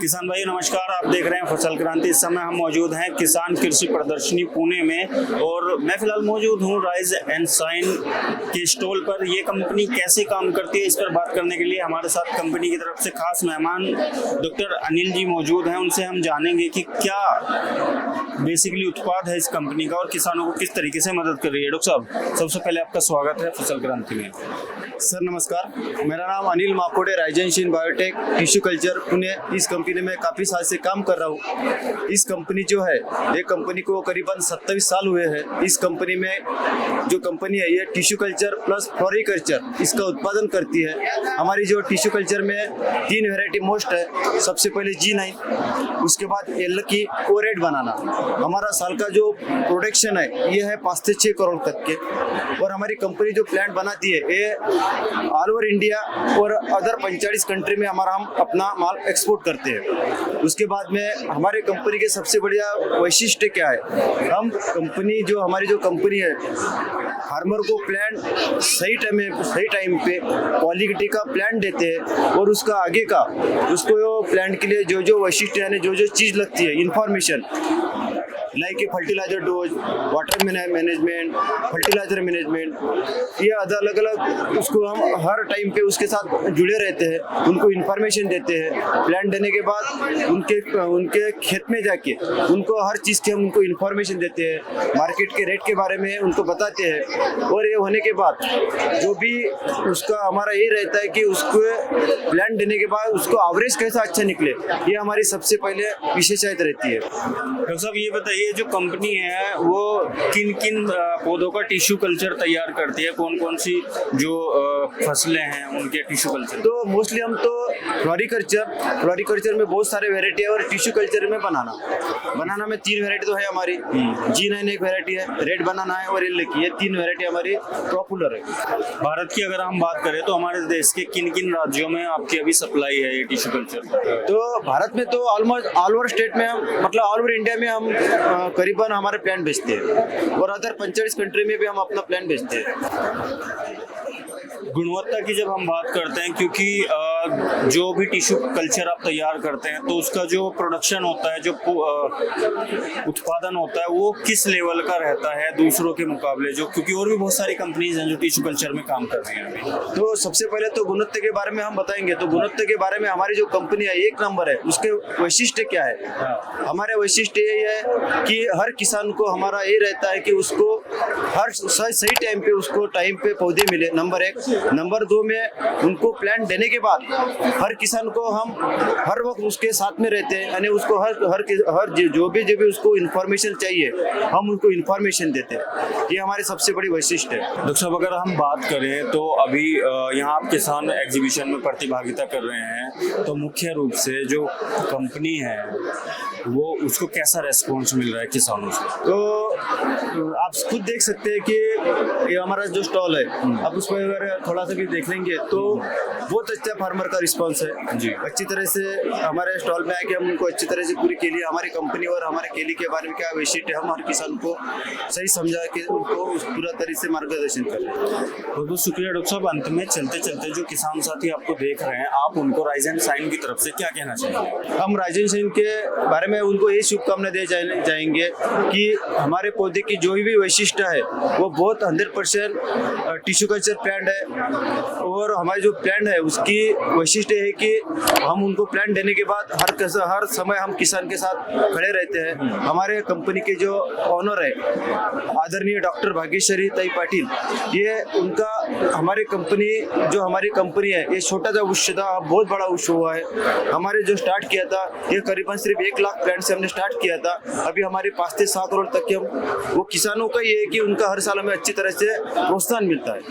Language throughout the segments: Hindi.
किसान भाई नमस्कार, आप देख रहे हैं फसल क्रांति। इस समय हम मौजूद हैं किसान कृषि प्रदर्शनी पुणे में और मैं फिलहाल मौजूद हूं राइज एंड शाइन के स्टॉल पर। ये कंपनी कैसे काम करती है इस पर बात करने के लिए हमारे साथ कंपनी की तरफ से खास मेहमान डॉक्टर अनिल जी मौजूद हैं। उनसे हम जानेंगे कि क्या बेसिकली उत्पाद है इस कंपनी का और किसानों को किस तरीके से मदद कर रही है। डॉक्टर साहब, सबसे पहले आपका स्वागत है फसल क्रांति में। सर नमस्कार, मेरा नाम Anil Makode, rise and shine biotech tissue culture Pune. इस कंपनी में काफ़ी साल से काम कर रहा हूँ। इस कंपनी जो है, ये कंपनी को करीबन 27 साल हुए हैं। इस कंपनी में जो कंपनी है ये टिश्यू कल्चर प्लस फ्लोरिकल्चर इसका उत्पादन करती है। हमारी जो टिश्यू कल्चर में 3 वेराइटी मोस्ट है। सबसे पहले G9, उसके बाद एल्की और रेड बनाना। हमारा साल का जो प्रोडक्शन है ये है 5 से 6 करोड़ तक के। और हमारी कंपनी जो प्लांट बनाती है ये ऑल ओवर इंडिया और अदर 45 कंट्री में हम अपना माल एक्सपोर्ट करते हैं। उसके बाद में हमारे कंपनी के सबसे बढ़िया वैशिष्ट्य क्या है, हम कंपनी जो हमारी जो कंपनी है फार्मर को प्लांट सही टाइम पे क्वालिटी का प्लांट देते हैं और उसका आगे का उसको प्लांट के लिए जो जो वैशिष्ट्य यानी जो जो चीज़ लगती है information like fertiliser dose, water management, fertiliser management, ये अलग अलग उसको हम हर टाइम पे उसके साथ जुड़े रहते हैं। उनको इन्फॉर्मेशन देते हैं। प्लांट देने के बाद उनके खेत में जाके उनको हर चीज़ की हम उनको इन्फॉर्मेशन देते हैं, मार्केट के रेट के बारे में उनको बताते हैं। और ये होने के बाद जो भी उसका हमारा ये रहता है कि उसको प्लांट देने के बाद उसको एवरेज कैसा अच्छा निकले, ये हमारी सबसे पहले विशेषता रहती है। डॉक्टर साहब ये बताइए, जो कंपनी है वो किन किन पौधों का टिश्यू कल्चर तैयार करती है, कौन कौन सी जो फसलें हैं उनके टिश्यू कल्चर? तो मोस्टली हम तो फ्लोरिकल्चर में बहुत सारे वेराइटी है और टिश्यू कल्चर में बनाना में 3 वेराइटी तो है हमारी। G9 एक वेराइटी है, रेड बनाना है और एल्की, ये 3 वेराइटी हमारी पॉपुलर है। भारत की अगर हम बात करें तो हमारे देश के किन किन राज्यों में आपकी अभी सप्लाई है ये टिश्यू कल्चर? तो भारत में तो ऑलमोस्ट ऑल ओवर स्टेट में हम मतलब ऑल ओवर इंडिया में हम करीबन हमारे प्लांट बेचते हैं और अदर 45 कंट्री में भी हम अपना प्लांट बेचते हैं। गुणवत्ता की जब हम बात करते हैं, क्योंकि जो भी टिश्यू कल्चर आप तैयार करते हैं तो उसका जो प्रोडक्शन होता है, जो उत्पादन होता है वो किस लेवल का रहता है दूसरों के मुकाबले, जो क्योंकि और भी बहुत सारी कंपनीज हैं जो टिश्यू कल्चर में काम कर रही हैं अभी। तो सबसे पहले तो गुणवत्ता के बारे में हम बताएंगे। तो गुणवत्ता के बारे में हमारी जो कंपनी है 1 नंबर है। उसके वैशिष्ट्य क्या है? हमारे वैशिष्ट्य ये है कि हर किसान को हमारा ये रहता है कि उसको हर सही टाइम पे उसको टाइम पे पौधे मिले, नंबर 1। नंबर 2 में उनको प्लांट देने के बाद हर किसान को हम हर वक्त उसके साथ में रहते हैं, यानी उसको हर जो भी उसको इन्फॉर्मेशन चाहिए हम उनको इन्फॉर्मेशन देते हैं। ये हमारी सबसे बड़ी वैशिष्ट्य है। डॉक्टर साहब अगर हम बात करें तो अभी यहाँ आप किसान एग्जीबिशन में प्रतिभागिता कर रहे हैं, तो मुख्य रूप से जो कंपनी है वो उसको कैसा रेस्पॉन्स मिल रहा है किसानों से? तो आप खुद देख सकते हैं कि ये हमारा जो स्टॉल है, आप उस पर अगर थोड़ा सा भी देख लेंगे तो बहुत अच्छा फार्मर का रिस्पांस है जी। अच्छी तरह से हमारे स्टॉल में आके हम उनको अच्छी तरह से पूरी केली, हमारी कंपनी और हमारे केली के बारे में क्या वैशिष्ट्य है, हम हर किसान को सही समझा के उनको पूरा तरीके से मार्गदर्शन कर रहे हैं। बहुत बहुत शुक्रिया डॉक्टर साहब। अंत में चलते चलते जो किसान साथी आपको देख रहे हैं, आप उनको राइज एंड शाइन की तरफ से क्या कहना चाहेंगे? हम राइज एंड शाइन के बारे में उनको ये शुभकामना दे जाएंगे कि हमारे पौधे की जो भी वैशिष्ट्य है वो बहुत 100% टिश्यू कल्चर प्लांट है। और हमारे जो प्लांट है उसकी वैशिष्ट्य है कि हम उनको प्लांट देने के बाद हर समय हम किसान के साथ खड़े रहते हैं। हमारे कंपनी के जो ऑनर है आदरणीय डॉक्टर भाग्यश्री ताई पाटिल, ये उनका हमारी कंपनी है ये छोटा सा वृक्ष था, बहुत बड़ा वृक्ष हुआ है। हमारे जो स्टार्ट किया था ये करीबन सिर्फ 1 लाख प्लांट से हमने स्टार्ट किया था। अभी हमारे 5 से 7 करोड़ तक के वो किसानों का ये है कि उनका हर साल हमें अच्छी तरह से प्रोत्साहन मिलता है।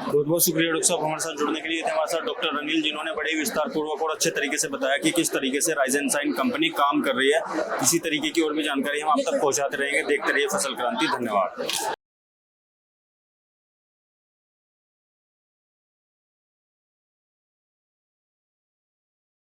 बहुत बहुत शुक्रिया डॉक्टर साहब हमारे साथ जुड़ने के लिए। थे हमारे साथ डॉक्टर अनिल, जिन्होंने बड़े विस्तार पूर्वक और अच्छे तरीके से बताया कि किस तरीके से राइज एंड शाइन कंपनी काम कर रही है। इसी तरीके की और भी जानकारी हम आप तक पहुंचाते रहेंगे। देखते रहिए फसल क्रांति। धन्यवाद।